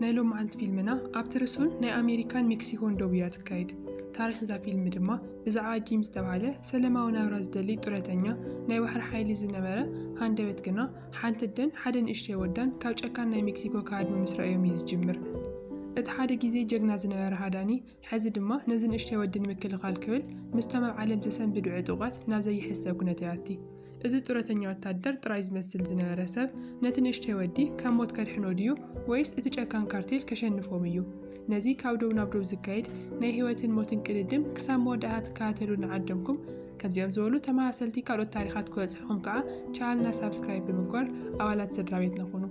ናይ ሎማዓንቲ ፊልምና ኣብ ትርሱን ናይ ኣሜሪካን ሜክሲኮን ደቡያ ትካይድ ታሪክ እዛ ፊልም ድማ ብዛዕባ ጂም ዝተባሃለ ሰለማዊ ናብራ ዝደሊ ጡረተኛ ናይ ባሕሪ ሓይሊ ዝነበረ ሃንደበት ግና ሓንቲ ደን ሓደ ንእሽተይ ወዳን ካብ ጨካን ናይ ሜክሲኮ ካድሚ ምስ ረኣዮም እዩ ዝጅምር። እቲ ሓደ ግዜ ጀግና ዝነበረ ሃዳኒ ሕዚ ድማ ነዚ ንእሽተይ ወዲ ንምክልኻል ክብል ምስቶም ኣብ ዓለም ተሰንብዱ ዕጡቓት ናብ ዘይሕሰብ ኩነት ይኣቲ። እዚ ጡረተኛ ወታደር ጥራይ ዝመስል ዝነበረ ሰብ ነቲ ንእሽተይ ወዲ ካብ ሞት ከድሕኖ ድዩ ወይስ እቲ ጨካን ካርቴል ከሸንፎም እዩ? ነዚ ካብ ደው ናብ ደው ዝካየድ ናይ ህይወትን ሞትን ቅድድም ክሳብ መወዳእታ ትከታተሉ ንዓደምኩም። ከምዚኦም ዝበሉ ተመሳሰልቲ ካልኦት ታሪኻት ክበፅሑኩም ከዓ ቻናልና ሳብስክራይብ ብምግባር ኣባላት ስድራ ቤትና ሁኑ።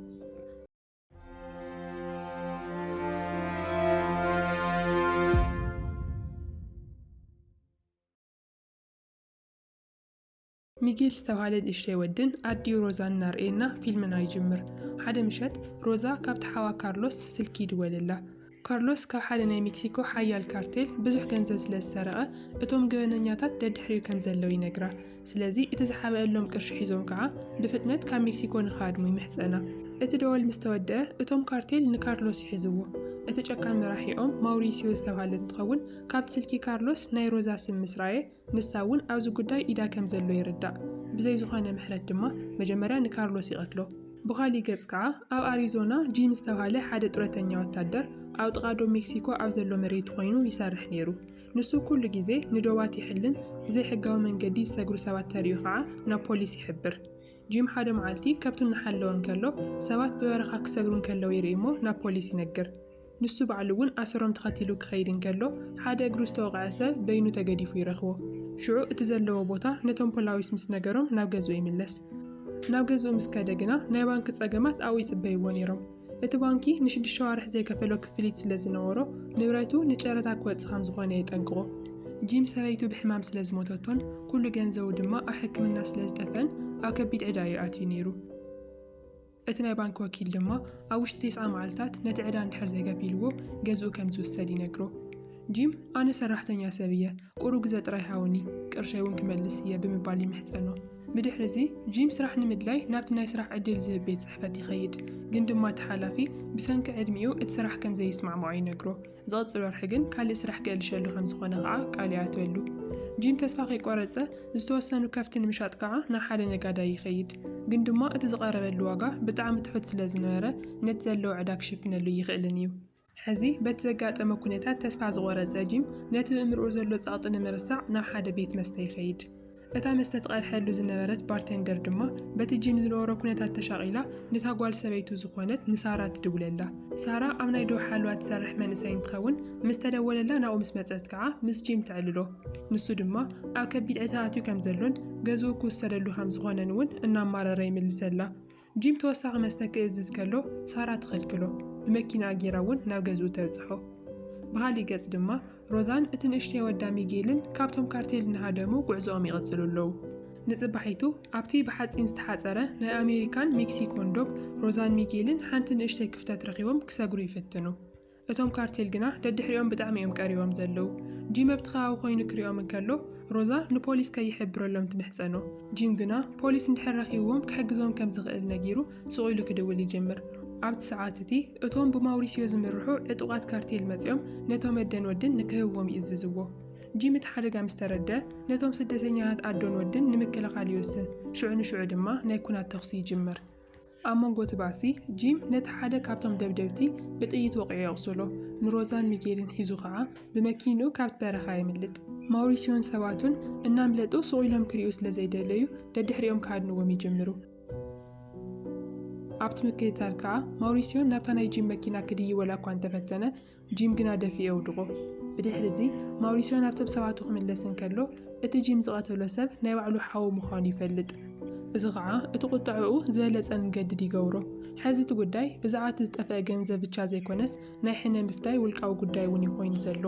ሚጌል ዝተባሃለ ንእሽተይ ወድን ኣዲኡ ሮዛን እናርአየና ፊልምና ይጅምር። ሓደ ምሸት ሮዛ ካብቲ ሓዋ ካርሎስ ስልኪ ይድወለላ። ካርሎስ ካብ ሓደ ናይ ሜክሲኮ ሓያል ካርቴል ብዙሕ ገንዘብ ስለ ዝሰረቐ እቶም ገበነኛታት ደድሕሪኡ ከም ዘለው ይነግራ። ስለዚ እቲ ዝሓበአሎም ቅርሺ ሒዞም ከዓ ብፍጥነት ካብ ሜክሲኮ ንኻድሙ ይምሕፀና። እቲ ደወል ምስ ተወድአ እቶም ካርቴል ንካርሎስ ይሕዝዎ። እቲ ጨካን መራሒኦም ማውሪሲዮ ዝተባሃለ እንትኸውን ካብቲ ስልኪ ካርሎስ ናይ ሮዛ ስም ምስ ረኣየ ንሳ እውን ኣብዚ ጉዳይ ኢዳ ከም ዘሎ ይርዳእ። ብዘይ ዝኾነ ምሕረት ድማ መጀመርያ ንካርሎስ ይቐትሎ። ብኻሊእ ገጽ ከዓ ኣብ ኣሪዞና ጂም ዝተባሃለ ሓደ ጡረተኛ ወታደር ኣብ ጥቓ ዶብ ሜክሲኮ ኣብ ዘሎ መሬት ኮይኑ ይሰርሕ ነይሩ። ንሱ ኩሉ ግዜ ንዶባት ይሕልን ብዘይ ሕጋዊ መንገዲ ዝሰግሩ ሰባት ተሪኡ ከዓ ናብ ፖሊስ ይሕብር። ጂም ሓደ መዓልቲ ከብቱ እናሓለወ እንከሎ ሰባት ብበረኻ ክሰግሩ እንከለው ይርኢ እሞ ናብ ፖሊስ ይነግር። ንሱ ባዕሉ እውን ኣሰሮም ተኸቲሉ ክኸይድ እንከሎ ሓደ እግሩ ዝተወቕዐ ሰብ በይኑ ተገዲፉ ይረኽቦ። ሽዑ እቲ ዘለዎ ቦታ ነቶም ፖላዊስ ምስ ነገሮም ናብ ገዝኡ ይምለስ። ናብ ገዝኡ ምስ ከደ ግና ናይ ባንኪ ፀገማት ኣብኡ ይፅበይዎ ነይሮም። እቲ ባንኪ ን6 ዋርሕ ዘይከፈሎ ክፍሊት ስለ ዝነበሮ ንብረቱ ንጨረታ ክወፅእ ከም ዝኾነ የጠንቅቆ። ጂም ሰበይቱ ብሕማም ስለ ዝሞተቶን ኩሉ ገንዘቡ ድማ ኣብ ሕክምና ስለ ዝጠፍአን ኣብ ከቢድ ዕዳ ይኣትዩ ነይሩ። እቲ ናይ ባንክ ወኪል ድማ ኣብ ውሽጢ 9 መዓልታት ነቲ ዕዳ እንድሕር ዘይከፊልዎ ገዝኡ ከም ዝውሰድ ይነግሮ። ጂም ኣነ ሰራሕተኛ ሰብ እየ፣ ቁሩብ ግዜ ጥራይ ሃውኒ ቅርሸይ እውን ክመልስ እየ ብምባል ይምሕፀኖ። ብድሕሪ እዚ ጂም ስራሕ ንምድላይ ናብቲ ናይ ስራሕ ዕድል ዝህብ ቤት ፅሕፈት ይኸይድ። ግን ድማ እቲ ሓላፊ ብሰንኪ ዕድሚኡ እቲ ስራሕ ከም ዘይስማዕምዖ ይነግሮ። ዝቕፅል ወርሒ ግን ካልእ ስራሕ ክእልሸሉ ከም ዝኾነ ከዓ ቃል ይኣትወሉ። ጂም ተስፋ ከይቆረፀ ዝተወሰኑ ከፍቲ ንምሻጥ ከዓ ናብ ሓደ ነጋዳይ ይኸይድ። ግን ድማ እቲ ዝቐረበሉ ዋጋ ብጣዕሚ ትሑት ስለ ዝነበረ ነቲ ዘለዎ ዕዳ ክሽፍነሉ ይኽእልን እዩ። ሕዚ በቲ ዘጋጠመ ኩነታት ተስፋ ዝቆረፀ ጂም ነቲ ብምርኡ ዘሎ ጸቕጢ ንምርሳዕ ናብ ሓደ ቤት መስተ ይኸይድ። እታ መስተ ትቐድሐሉ ዝነበረት ባርቴንደር ድማ በቲ ጂም ዝነበሮ ኩነታት ተሻቒላ ነታ ጓል ሰበይቱ ዝኾነት ንሳራ ትድውለላ። ሳራ ኣብ ናይ ደው ሓልዋ ትሰርሕ መንእሰይ እንትኸውን ምስ ተደወለላ ናብኡ ምስ መፀት ከዓ ምስ ጂም ትዕልሎ። ንሱ ድማ ኣብ ከቢድ ዕታ ኣትዩ ከም ዘሎን ገዝኡ ክውሰደሉ ከም ዝኾነን እውን እናማረረ ይምልሰላ። ጂም ተወሳኺ መስተ ክእዝዝ ከሎ ሳራ ትኸልክሎ። ብመኪና ኣጊራ እውን ናብ ገዝኡ ተብፅሖ። ብኻሊእ ገጽ ድማ ሮዛን እቲ ንእሽተይ ወዳ ሚጌልን ካብቶም ካርቴል እናሃደሙ ጉዕዞኦም ይቕፅሉ ኣለዉ። ንፅባሒቱ ኣብቲ ብሓፂን ዝተሓፀረ ናይ ኣሜሪካን ሜክሲኮን ዶብ ሮዛን ሚጌልን ሓንቲ ንእሽተይ ክፍተት ረኺቦም ክሰግሩ ይፍትኑ። እቶም ካርቴል ግና ደድሕሪኦም ብጣዕሚ እዮም ቀሪቦም ዘለው። ጂም ኣብቲ ከባቢ ኮይኑ ክሪኦም እንከሎ ሮዛ ንፖሊስ ከይሕብረሎም ትምሕፀኖ። ጂም ግና ፖሊስ እንድሕር ረኺብዎም ክሕግዞም ከም ዝኽእል ነጊሩ ስቑኢሉ ክድውል ይጅምር። ኣብቲ ሰዓት እቲ እቶም ብማውሪሲዮ ዝምርሑ ዕጡቓት ካርቴል መፂኦም ነቶም ኣደን ወድን ንክህብዎም ይእዝዝዎ። ጂም እቲ ሓደጋ ምስ ተረድአ ነቶም ስደተኛታት ኣዶን ወድን ንምክልኻል ይወስን። ሽዑ ንሽዑ ድማ ናይ ኩናት ተኽሲ ይጅመር። ኣብ መንጎ እቲ ባእሲ ጂም ነቲ ሓደ ካብቶም ደብደብቲ ብጥይት ወቂዑ የቕስሎ። ንሮዛን ሚጌልን ሒዙ ከዓ ብመኪንኡ ካብቲ በረኻ የምልጥ። ማውሪሲዮን ሰባቱን እናምለጡ ስቑኢሎም ክሪኡ ስለ ዘይደለዩ ደድሕሪኦም ካድንዎም ይጅምሩ። ኣብቲ ምክትታል ከዓ ማውሪሲዮን ናብታ ናይ ጂም መኪና ክድይወላ እኳ እንተፈተነ ጂም ግና ደፊኡ የውድቆ። ብድሕሪ እዚ ማውሪሲዮ ናብቶም ሰባቱ ክምለስ እንከሎ እቲ ጂም ዝቐተሎ ሰብ ናይ ባዕሉ ሓዊ ምዃኑ ይፈልጥ። እዚ ከዓ እቲ ቁጥዕኡ ዝበለፀ ንገድድ ይገብሮ። ሕዚ እቲ ጉዳይ ብዛዕባ እቲ ዝጠፍአ ገንዘብ ብቻ ዘይኮነስ ናይ ሕነ ምፍዳይ ውልቃዊ ጉዳይ እውን ይኮይኑ ዘሎ።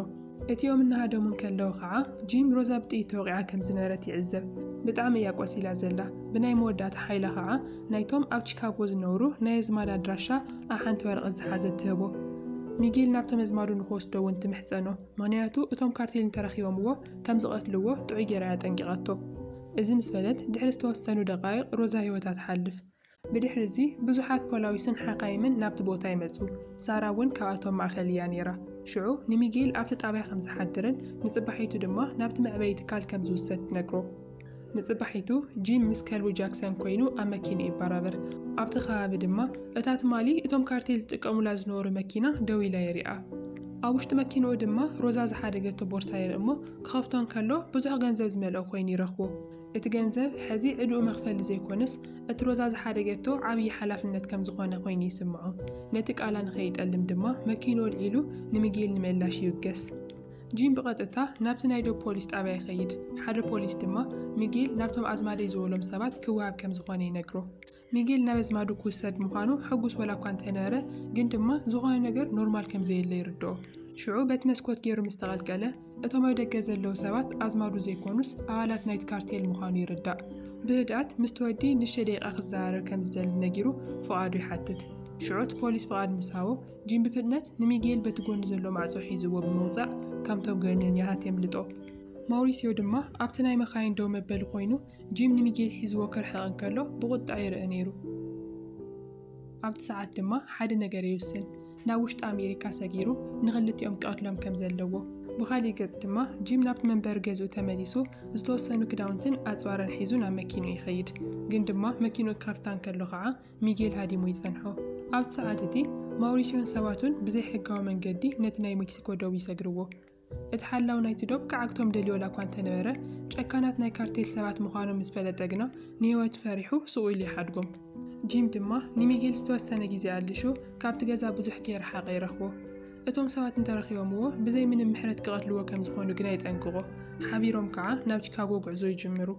እቲኦም እናሃደሙ እንከለዉ ከዓ ጂም ሮዛ ብጥይት ተወቂዓ ከም ዝነበረት ይዕዘብ። ብጣዕሚ እያ ቆሲላ ዘላ። ብናይ መወዳእታ ሓይላ ከዓ ናይቶም ኣብ ቺካጎ ዝነብሩ ናይ ኣዝማድ ኣድራሻ ኣብ ሓንቲ ወረቐት ዝሓዘት ትህቦ። ሚጌል ናብቶም ኣዝማዱ ንክወስዶ እውን ትምሕፀኖ። ምክንያቱ እቶም ካርቴል እንተረኺቦምዎ ከም ዝቐትልዎ ጥዑይ ጌራ እያ ጠንቂቐቶ። እዚ ምስ በለት ድሕሪ ዝተወሰኑ ደቃይቕ ሮዛ ሂወታ ትሓልፍ። بدحر زي بزحات بولاويسن حقايمن نابت بوتا يمزو سارا ون كواتهم معخليا نيرا شعو نميجيل أبت طابع 5 حدرن نصبحيتو دما نابت معبيت كال كمزو ست نقرو نصبحيتو جيم مسكالو جاكسون كوينو أماكين إبارابر أبت خابي دما أتات مالي إتوم كارتيل تقامو لازنورو مكينة دويلا يريئة أوشت مكينو دما روزا زحادقتو بورساير أمو كخافتون كالو بزح غنزب زميلو كوين يرخبو اتغنزب حزي عدو مخفل زيكونس اتروزا زحادقتو عبي حلافنت كم زخونه كوين يسمعو نتك على نخيد ألم دما مكينو العيلو نميجيل نملاش يوقس جيم بقطتا نابت نايدو بوليس طابع يخيد حدا بوليس دما ميجيل نابتهم أزمادي زولم سبات كواب كم زخونه ينقرو ميجيل نابزمادو كوسد مخانو حقوس ولا كانت هناره جن دما زخونه نقر نورمال كم زي اللي يردو شعوبة مسكوت جيرو مستغل قاله اتوم يدقز اللو سبات أزمادو زيكونوس أعالات نايت كارتيل مخانو يردا بهدات مستودي نشديق أخذ زارر كم زدل نجيرو فقادو يحتت شعوت بوليس فقاد مساو جيم بفتنت نميجيل بتقون زلو معزو حيزو بموزع كم توقعن يهات يملطو موريسيو دما أبتناي مخاين دو مبال خوينو جيم نميجيل حيزو كرحقن كالو بغد عير أنيرو أبت ساعات دما حد نجار يوسن ناوشت أمريكا ساقيرو نغلت يوم كأطلم كم زلوو بخالي قز دما جيم نابت من برغزو تماليسو زتوسنو كداونتن أزوار الحيزون عم مكينو يخيد جن دما مكينو كارتان كالو غعا ميجيل هادي مويزانحو أبت ساعاتتي موريسيون سواتون بزي حقاو من قدي نتناي مكسيكو دو بيساقروو اتحلاو نايتو دوب كعاكتوم دليو لاكوان تنبرة جاكانات ناي كارتيل سبات مخانو مسفلة دقنا نيوات فريحو سوء اللي حدقم جيم دما نميجيل ستوسنة جيزي عالشو كابت غازا بزح كير حقي رخبو اتوم سوات انترخيومو بزي من المحرت كغتلو كم زخونو قنايت انقغو حبيروم كعا ناب شيكاغو قعزو يجمرو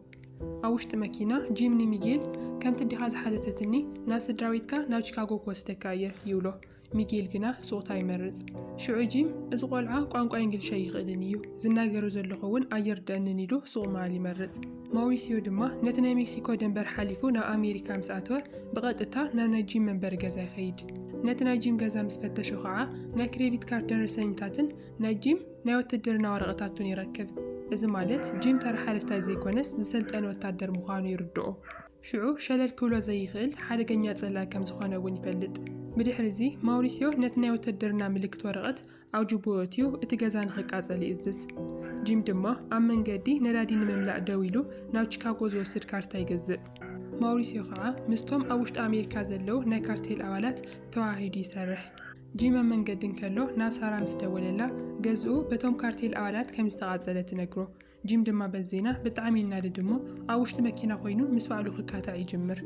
أوشت مكينة جيم نميجيل كم تدي هذا حدثتني ناس دراويتكا ناب شيكاغو كوستكاية يولو ميجيل جنا صوتا يمرز شعو جيم إذ قلعة قانقو إنجل شي يغدنيو زناقرو زلخون أير داننيدو صو مالي مرز موريسيو دما نتنا مكسيكو دنبر حاليفو نا أمريكا مساتوا بغدتا نا جيم منبر غزا خيد نتنا جيم غزا مسفتشو خعا نا كريديت كارد درسينتاتن نا جيم نا وتدرنا ورقتاتون يركب إذا مالت جيم ترحالستا زي كونس زسلت أن وتادر مخانو يردو شعو شلال كولو زي غيل حالة جنيات زلا كم زخانة ونفلت بدحرزي موريسيو نتنا وتدرنا ملكت ورقت أو جبوتيو اتجازان خقاز اللي إزز جيم دما أمن قدي نرادي نمملأ دويلو ناو شيكاغو زوسر كارتا يجزء موريسيو خعا مستوم أوشت أمريكا زلو نا كارتيل أولات تواهيدي يسرح جيم أمن قدن كلو ناو سارا مستوللا جزءو بتوم كارتيل أولات كم استغاثة نقرو جيم دما بزينة بتعامل نادي دمو أوشت مكينة خوينو مسوالو خكاتا يجمر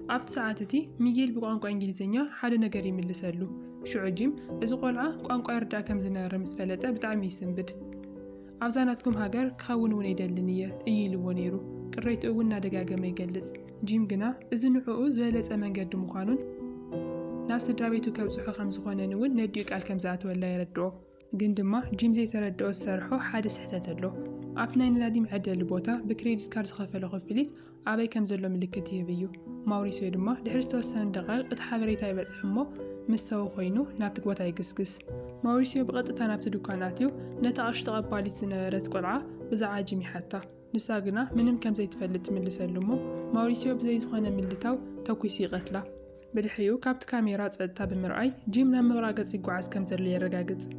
أبت ساعتتي ميجيل بقانقو إنجليزينيا حدا نقري من لسالو شعو جيم إذا قلعة قانقو يردا كم زنار مسفلتا بتعامي سنبد أبزاناتكم هاجر كخونون يدلنية إيلو ونيرو قريت أولنا دقاقة ما يقلز جيم قنا إذن عقو زالت أمان قد مخانون ناس درابيتو كبزحو خمس خوانانون نديوك على كمزات ولا يردو قندما جيم زي تردو السرحو حادث حتتلو أبناي نلادي معدل البوتا بكريديت كارد خفلو خفليت أبي كم زلو ملكتي يبيو موريسيو دما دحرس توسن دقائق اتحابريتا يبصحمو مسو خوينو نابت قوتا يقسقس موريسيو بقطتا نابت دوكاناتيو نتعش تقباليت زنبرت قلعة بزعا جيمي حتى نساقنا منم كم زي تفلت من لسلمو موريسيو بزي زخونا ملتاو توكويسي قتلا بدحريو كابت كاميرات صدتا بمرأي جيمنا مغراقز يقعز كم زر ليرقاقز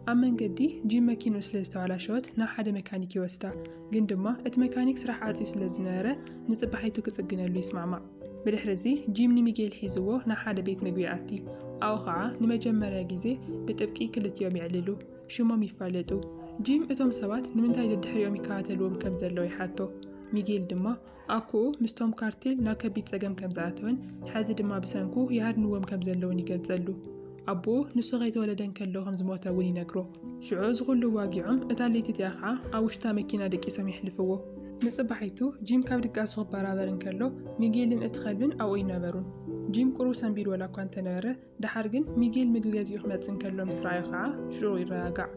أمن قدي جيم ماكينو سلزتو على شوت نا حدا ميكانيكي وستا قندما ات ميكانيك سراح عاطي سلزناره نصبحيتو كتسقنالو يسمعما بدحرزي جيم نميجيل حيزوو نا حدا بيت مقوياتي أو خعا نمجمرا جيزي بتبكي كلت يوم يعللو شموم يفالتو جيم اتوم سوات نمنتاي ددحر يوم يكاتلوم كم زلو يحاتو ميجيل دما أكو مستوم كارتيل نا كبيت سقم كم زعاتون حازي دما بسانكو يهادنوهم كم زلون يقلزلو أبو نسو غيت ولدن كلو خمس موتا وني نقرو شعوز غلو واقعهم اتالي تتياخعا أوشتا مكينا دكي سميح لفوو نصبحيتو جيم كاب دقاس غبارا برن كلو ميجيلن اتخلبن أو اي نبرون جيم قرو سنبيل ولا كوانت نبرة دحارقن ميجيل مقوغاز يخمتسن كلو مسرعي خعا شروع يراقع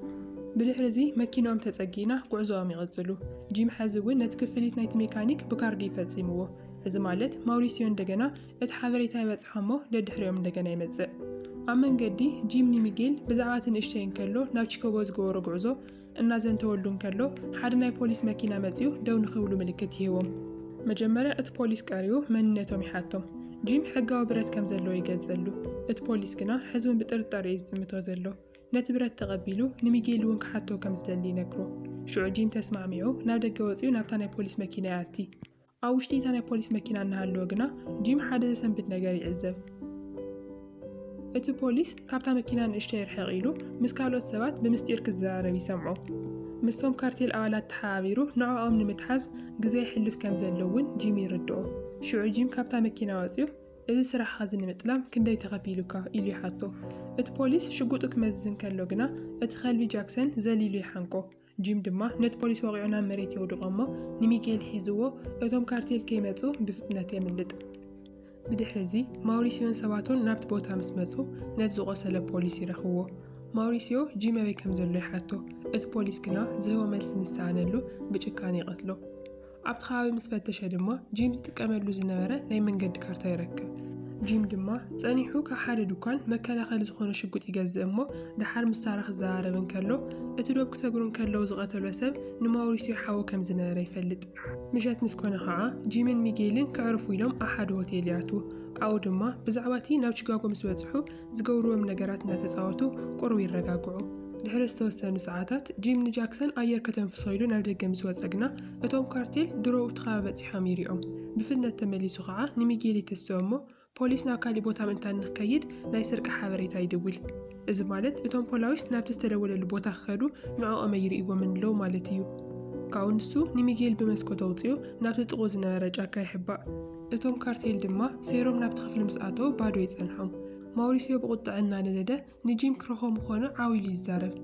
بالحرزي مكينوهم تتسقينا قعزوهم يغزلو جيم حازوين نتكفليت نايت ميكانيك بكاردي فتسيموو إذا مالت موريسيون دقنا اتحابريتا يبصحمو ددحريوم دقنا يمتزق أمن قدي جيمني ميجيل بزعواتن اشتين كلو ناو شيكاغو زقورو قعزو النازن تولون كلو حدناي بوليس ماكينة مزيو دو نخولو ملكتيهم مجمرة ات بوليس كاريو من نتوم يحاتهم ጂም ሕጋዊ ብረት ከም ዘለዎ ይገልጸሉ። እቲ ፖሊስ ግና ሕዝቡን ብጥርጣሬ ይዝጥምቶ ዘሎ። ነቲ ብረት ተቐቢሉ ንሚጌል እውን ክሓቶ ከም ዝደሊ ይነግሮ። ሽዑ ጂም ተስማዕሚዑ ናብ ደገ ወፂኡ ናብታ ናይ ፖሊስ መኪና ይኣቲ። ኣብ ውሽጢ እታ ናይ ፖሊስ መኪና እናሃለወ ግና ጂም ሓደ ዘሰንብት ነገር ይዕዘብ። እቲ ፖሊስ ካብታ መኪና ንእሽተይ ይርሕቕ ኢሉ ምስ ካልኦት ሰባት ብምስጢር ክዘራረብ ይሰምዖ። ምስቶም ካርቴል ኣባላት ተሓባቢሩ ንዕኦም ንምትሓዝ ግዜ ይሕልፍ ከም ዘለውን ጂም ይርድኦ። ሽዑ ጂም ካብታ መኪና ወፂኡ እዚ ስራሕ ኸዚ ንምጥላም ክንደይ ተኸፊሉካ ኢሉ ይሓቶ። እቲ ፖሊስ ሽጉጡ ክመዝን ከሎ ግና እቲ ከልቢ ጃክሰን ዘሊሉ ይሓንቆ። ጂም ድማ ነቲ ፖሊስ ወቂዑ ናብ መሬት የውድቆ እሞ ንሚጌል ሒዝዎ እቶም ካርቴል ከይመፁ ብፍጥነት የምልጥ። ብድሕሪ ማውሪሲዮን ሰባቱን ናብቲ ቦታ ምስ መፁ ነቲ ዝቆሰለ ፖሊስ ይረኽብዎ። ማውሪሲዮ ጂም ኣበይ ከም ዘሎ ይሓቶ። እቲ ፖሊስ ግና ዝህቦ መልሲ ምሳኣነሉ ብጭካኔ ይቐትሎ። ኣብቲ ከባቢ ምስ ፈተሸ ድማ ጂም ዝጥቀመሉ ዝነበረ ናይ መንገዲ ካርታ ይረክብ። ጂም ድማ ጸኒሑ ካብ ሓደ ድኳን መከላኸሊ ዝኾነ ሽጉጥ ይገዝእ እሞ ድሓር ምሳራ ክዘራረብ እንከሎ እቲ ዶብ ክሰግሩ እንከለዉ ዝቐተሎ ሰብ ንማውሪሲዮ ሓዊ ከም ዝነበረ ይፈልጥ። ምሸት ምስ ኮነ ከዓ ጂምን ሚጌልን ክዕርፉ ኢሎም ኣብ ሓደ ሆቴል ይኣትዉ። ኣብኡ ድማ ብዛዕባ እቲ ናብ ቺካጎ ምስ በጽሑ ዝገብርዎም ነገራት እናተፃወቱ ቁርቡ ይረጋግዑ። ድሕሪ ዝተወሰኑ ሰዓታት ጂም ንጃክሰን ኣየር ከተንፍሶ ኢሉ ናብ ደገ ምስ ወፀ ግና እቶም ካርቴል ድሮው እቲ ከባቢ በፂሖም ይሪኦም። ብፍጥነት ተመሊሱ ከዓ ንሚጌል ይትስኦ እሞ ፖሊስ ናብ ካሊእ ቦታ ምእንታን ንክከይድ ናይ ስርቂ ሓበሬታ ይድውል። እዚ ማለት እቶም ፖላዊስ ናብቲ ዝተደወለሉ ቦታ ክኸዱ ንዕኦም ይርእይዎም ኣለዉ ማለት እዩ። ካብኡ ንሱ ንሚጌል ብመስኮት ኣውፂኡ ናብቲ ጥቑ ዝነበረ ጫካ ይሕባእ። እቶም ካርቴል ድማ ሰይሮም ናብቲ ክፍሊ ምስ ኣተው ባዶ ይጸንሖም። ማውሪሲዮ ብቁጥዕ እናነደደ ንጂም ክረኾ ምኾነ ዓዊሉ ይዛረብ።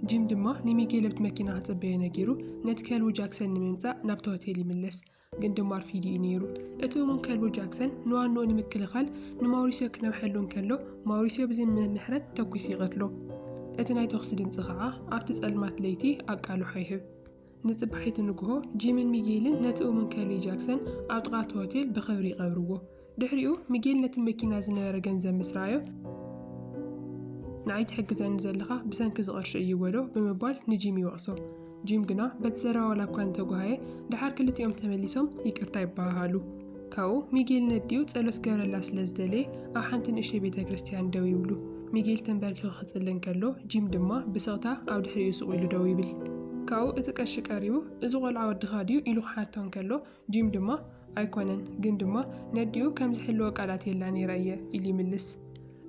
ጂም ድማ ንሚጌል ኣብቲ መኪና ክጽበዮ ነጊሩ ነቲ ከልቡ ጃክሰን ንምምጻእ ናብቲ ሆቴል ይምለስ። ግን ድማ ኣርፊዱ እዩ ነይሩ። እቲ እሙን ከልቡ ጃክሰን ንዋንኡ ንምክልኻል ንማውሪሲዮ ክነብሐሉ እንከሎ ማውሪሲዮ ብዘይ ምሕረት ተኲስ ይቐትሎ። እቲ ናይ ተኽሲ ድምፂ ከዓ ኣብቲ ጸልማት ለይቲ ኣቃልሖ ይህብ። ንጽባሒት ንግሆ ጂምን ሚጌልን ነቲ እሙን ከልቢ ጃክሰን ኣብ ጥቓቲ ሆቴል ብኽብሪ ይቐብርዎ። ድሕሪኡ ሚጌል ነቲ መኪና ዝነበረ ገንዘብ ምስ ረኣዮ ንዓይ ትሕግዘኒ ዘለኻ ብሰንኪ ዝቕርሺ እዩ ወዶ ብምባል ንጂም ይወቕሶ። ጂም ግና በቲ ዘረባ ዋላ እኳ እንተጓሃየ ድሓር ክልቲኦም ተመሊሶም ይቅርታ ይባሃሉ። ካብኡ ሚጌል ነዲኡ ጸሎት ገብረላ ስለ ዝደለየ ኣብ ሓንቲ ንእሽተይ ቤተ ክርስቲያን ደው ይብሉ። ሚጌል ተንበርኪኹ ክጽልይ እንከሎ ጂም ድማ ብስቕታ ኣብ ድሕሪኡ ስቕ ኢሉ ደው ይብል። ካብኡ እቲ ቀሺ ቀሪቡ እዚ ቆልዓ ወድኻ ድዩ ኢሉ ክሓቶ እንከሎ ጂም ድማ ኣይኮነን ግን ድማ ነዲኡ ከም ዝሕልዎ ቃላት የላ ነይረ እየ ኢሉ ይምልስ።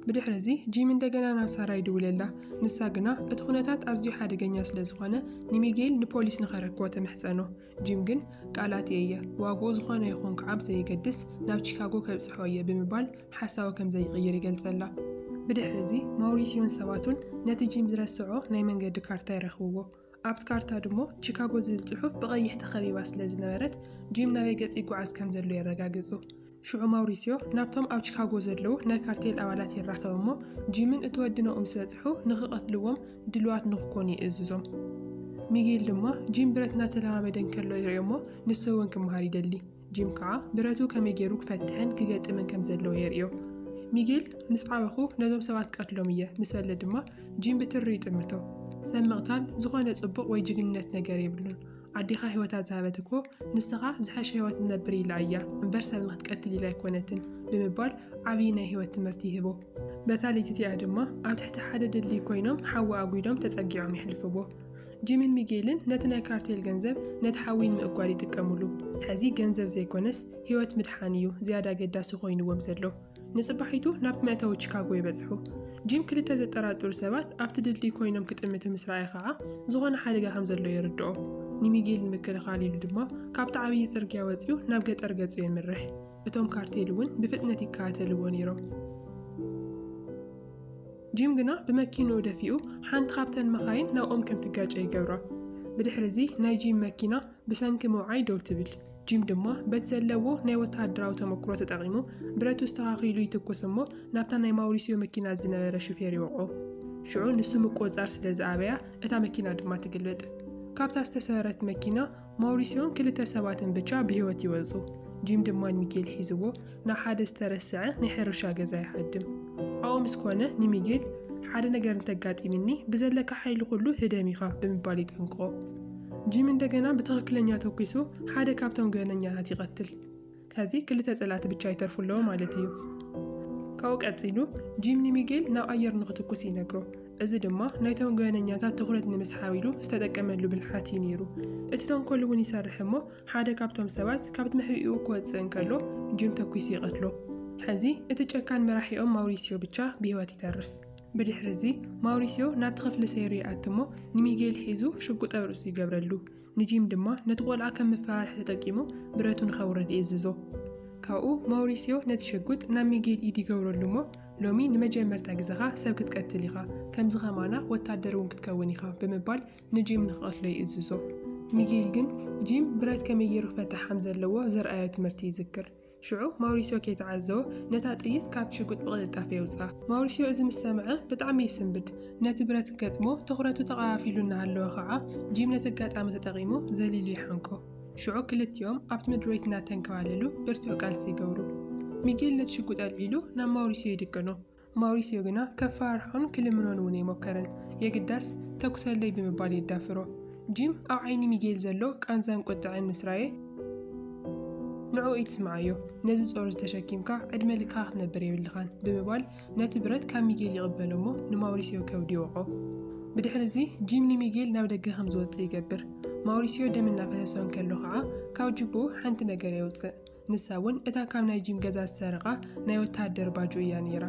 ብድሕሪ ጂም እንደገና ናብ ሳራ ይድውለላ። ንሳ ግና እቲ ኩነታት ኣዝዩ ሓደገኛ ስለ ዝኾነ ንሚጌል ንፖሊስ ንኸረክቦ ተምሕፀኖ። ጂም ግን ቃላት እየ ዋግኡ ዝኾነ ይኹን ከዓብ ዘይገድስ ናብ ቺካጎ ከብፅሖ እየ ብምባል ሓሳቡ ከም ዘይቕይር ይገልጸላ። ብድሕሪ ማውሪሲዮን ሰባቱን ነቲ ጂም ዝረስዖ ናይ መንገዲ ካርታ ይረኽብዎ። ኣብቲ ካርታ ድሞ ቺካጎ ዝብል ጽሑፍ ብቐይሕ ተኸቢባ ስለ ዝነበረት ጂም ናበይ ገጽ ይጓዓዝ ከም ዘሎ የረጋግጹ። ሽዑ ማውሪሲዮ ናብቶም ኣብ ቺካጎ ዘለዉ ናይ ካርቴል ኣባላት ይራኸብ እሞ ጂምን እቲ ወዲ ነኡ ምስ በጽሑ ንኽቐትልዎም ድልዋት ንኽኮኑ ይእዝዞም። ሚጌል ድማ ጂም ብረት እናተለማመደ እንከሎ ይሪኦ እሞ ንሱ እውን ክመሃር ይደሊ። ጂም ከዓ ብረቱ ከመይ ገይሩ ክፈትሕን ክገጥምን ከም ዘለዎ የርእዮ። ሚጌል ምስ ዓበኹ ነዞም ሰባት ቀትሎም እየ ምስ በለ ድማ ጂም ብትሪ ይጥምቶ። ሰብ ምቕታል ዝኾነ ጽቡቕ ወይ ጅግንነት ነገር የብሉን። ዓዲኻ ህይወታ ዝሃበት እኮ ንስኻ ዝሓሸ ህይወት ነብር ኢላ እያ እምበር ሰብ ንኽትቀትል ኢላ ኣይኮነትን ብምባል ዓብዪ ናይ ህይወት ትምህርቲ ይህቦ። በታ ለይቲቲኣ ድማ ኣብ ትሕቲ ሓደ ድልድል ኮይኖም ሓዊ ኣጉዶም ተጸጊዖም ይሕልፍዎ። ጂምን ሚጌልን ነቲ ናይ ካርቴል ገንዘብ ነቲ ሓዊን ምእጓድ ይጥቀሙሉ። ሕዚ ገንዘብ ዘይኮነስ ህይወት ምድሓን እዩ ዝያዳ ገዳሲ ኮይኑዎም ዘሎ። ንጽባሒቱ ናብ መእተዊ ቺካጎ ይበጽሑ። ጂም ክልተ ዘጠራጥሩ ሰባት ኣብቲ ድልድል ኮይኖም ክጥምቱ ምስ ረኣየ ከዓ ዝኾነ ሓደጋ ከም ዘሎ ይርድኦ። ንሚጌል ንምክልኻል ኢሉ ድማ ካብቲ ዓብዪ ጽርግያ ወፂኡ ናብ ገጠር ገጹ የምርሕ። እቶም ካርቴል እውን ብፍጥነት ይከታተልዎ ነይሮም። ጂም ግና ብመኪንኡ ደፊኡ ሓንቲ ካብተን መኻይን ናብኦም ከም ትጋጨ ይገብራ። ብድሕሪ ናይ ጂም መኪና ብሰንኪ ምውዓይ ደው ትብል። ጂም ድማ በቲ ዘለዎ ናይ ወተሃደራዊ ተመክሮ ተጠቒሙ ብረቱ ዝተኻኺሉ ይትኩስ እሞ ናብታ ናይ ማውሪሲዮ መኪና ዝነበረ ሹፌር ይወቕዖ። ሽዑ ንሱ ምቆጻር ስለ ዝኣበያ እታ መኪና ድማ ትግልበጥ። ካብታ ዝተሰበረት መኪና ማውሪሲዮን ክልተ ሰባትን ብቻ ብህይወት ይወፁ። ጂም ድማ ንሚጌል ሒዝዎ ናብ ሓደ ዝተረስዐ ናይ ሕርሻ ገዛ ይሓድም። ኣብኡ ምስ ኮነ ንሚጌል ሓደ ነገር እንተጋጢምኒ ብዘለካ ሓይሊ ኩሉ ህደሚኻ ብምባል ይጠንቅቆ። ጂም እንደገና ብትኽክለኛ ተኪሱ ሓደ ካብቶም ገበነኛታት ይቐትል። ከዚ ክልተ ጸላእቲ ብቻ ይተርፉ ኣለዎ ማለት እዩ። ካብኡ ቀፂሉ ጂም ንሚጌል ናብ ኣየር ንኽትኩስ ይነግሮ። እዚ ድማ ናይቶም ገበነኛታት ትኹረት ንምስሓብ ኢሉ ዝተጠቀመሉ ብልሓት እዩ ነይሩ። እቲ ተንኮል እውን ይሰርሕ እሞ ሓደ ካብቶም ሰባት ካብቲ ምሕቢኡ ክወፅእ እንከሎ ጂም ተኩስ ይቐትሎ። ሕዚ እቲ ጨካን መራሒኦም ማውሪሲዮ ብቻ ብሂወት ይተርፍ። ብድሕሪ እዚ ማውሪሲዮ ናብቲ ክፍሊ ሰይሩ ይኣቱ እሞ ንሚጌል ሒዙ ሽጉጥ ኣብ ርእሱ ይገብረሉ። ንጂም ድማ ነቲ ቆልዓ ከም መፈራርሒ ተጠቂሙ ብረቱ ንኸውርድ ይእዝዞ። ካብኡ ማውሪሲዮ ነቲ ሽጉጥ ናብ ሚጌል ኢድ ይገብረሉ እሞ ሎሚ ንመጀመርታ ግዜኻ ሰብ ክትቀትል ኢኻ፣ ከምዚ ኸማና ወታደር እውን ክትከውን ኢኻ ብምባል ንጂም ንኽቐትሎ ይእዝዞ። ሚጌል ግን ጂም ብረት ከመይ ገይሩ ክፈትሕ ከም ዘለዎ ዘርኣዮ ትምህርቲ ይዝክር። ሽዑ ማውሪሲዮ ከይተዓዘቦ ነታ ጥይት ካብቲ ሽጉጥ ብቕልጣፈ የውፅኣ። ማውሪሲዮ እዚ ምስ ሰምዐ ብጣዕሚ ይስንብድ። ነቲ ብረት ገጥሞ ትኹረቱ ተቐባፊሉ እናሃለወ ከዓ ጂም ነቲ ኣጋጣሚ ተጠቒሙ ዘሊሉ ይሓንቆ። ሽዑ ክልቲኦም ኣብቲ ምድሮቤት እናተንከባለሉ ብርቱዕ ቃልሲ ይገብሩ። ሚጌል ነቲ ሽጉጥ ኣልዒሉ ናብ ማውሪሲዮ ይድቅኖ። ማውሪሲዮ ግና ከፋርሖን ክልምኖን እውን ይሞከረን። የግዳስ ተኩሰለይ ብምባል የዳፍሮ። ጂም ኣብ ዓይኒ ሚጌል ዘሎ ቃንዛን ቁጥዕን ምስ ረኣየ ንዑ ይትስምዓዮ። ነዚ ጾር ዝተሸኪምካ ዕድመ ልክኻ ክትነብር የብልኻን ብምባል ነቲ ብረት ካብ ሚጌል ይቕበሎ እሞ ንማውሪሲዮ ከብዲ ይወቆ። ብድሕሪ እዚ ጂም ንሚጌል ናብ ደገ ከም ዝወፅእ ይገብር። ማውሪሲዮ ደም እናፈሰሶ እንከሎ ከዓ ካብ ጅቡኡ ሓንቲ ነገር የውፅእ። ንሳ እውን እታ ካብ ናይ ጂም ገዛ ዝሰረቓ ናይ ወታደር ባጁ እያ ነይራ።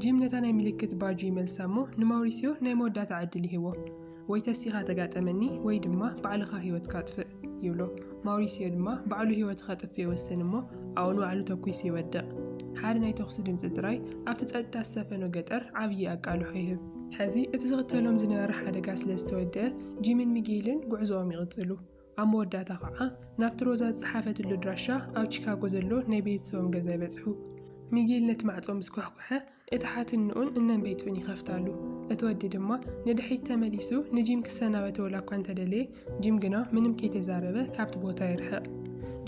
ጂም ነታ ናይ ምልክት ባጁ ይመልሳ እሞ ንማውሪሲዮ ናይ መወዳእታ ዕድል ይህቦ። ወይ ተሲኻ ተጋጠመኒ ወይ ድማ ባዕልኻ ሂወትካ ጥፍእ ይብሎ። ማውሪሲዮ ድማ ባዕሉ ሂወትካ ጥፍእ ይወስን እሞ ኣብኡ ባዕሉ ተኩስ ይወድቕ። ሓደ ናይ ተኹሲ ድምፂ ጥራይ ኣብቲ ጸጥታ ዝሰፈኖ ገጠር ዓብዪ ኣቃልሖ ይህብ። ሕዚ እቲ ዝኽተሎም ዝነበረ ሓደጋ ስለ ዝተወድአ ጂምን ሚጌልን ጉዕዞኦም ይቕፅሉ። ኣብ መወዳእታ ከዓ ናብቲ ሮዛ ዝፀሓፈትሉ ድራሻ ኣብ ቺካጎ ዘሎ ናይ ቤተሰቦም ገዛ ይበፅሑ። ሚጌል ነቲ ማዕጾ ምስ ኳሕኩሐ እቲ ሓትንኡን እነን ቤቱን ይኸፍታሉ። እቲ ወዲ ድማ ንድሒት ተመሊሱ ንጂም ክሰናበተ ወላ እኳ እንተደለየ ጂም ግና ምንም ከይተዛረበ ካብቲ ቦታ ይርሕቕ።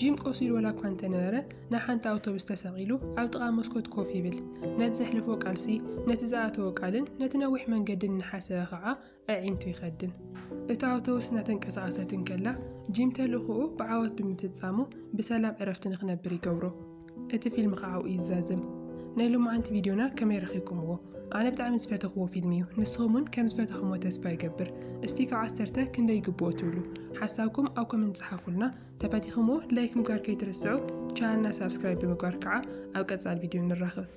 ጂም ቆሲሉ ወላ እኳ እንተነበረ ናብ ሓንቲ ኣውቶቡስ ተሰቒሉ ኣብ ጥቓ መስኮት ኮፍ ይብል። ነቲ ዘሕልፎ ቃልሲ ነቲ ዝኣተወ ቃልን ነቲ ነዊሕ መንገድን እናሓሰበ ከዓ ኣዒንቱ ይኸድን። እቲ ኣውቶቡስ እናተንቀሳቐሰት እንከላ ጂም ተልእኽኡ ብዓወት ብምፍጻሙ ብሰላም ዕረፍቲ ንኽነብር ይገብሮ። እቲ ፊልም ከዓ ይዛዘም። ናይ ሎማዓንቲ ቪድዮና ከመይ ረኺብኩምዎ? ኣነ ብጣዕሚ ዝፈተኽዎ ፊልም እዩ። ንስኹም እውን ከም ዝፈተኽሞ ተስፋ ይገብር። እስቲ ካብ 10 ክንደይ ይግብኦ ትብሉ? ሓሳብኩም ኣብ ኮመንት ጻሓፉልና። ተፈቲኽሞ ላይክ ምግባር ከይትርስዑ። ቻናልና ሳብስክራይብ ብምግባር ከዓ ኣብ ቀጻሊ ቪድዮ ንራኸብ።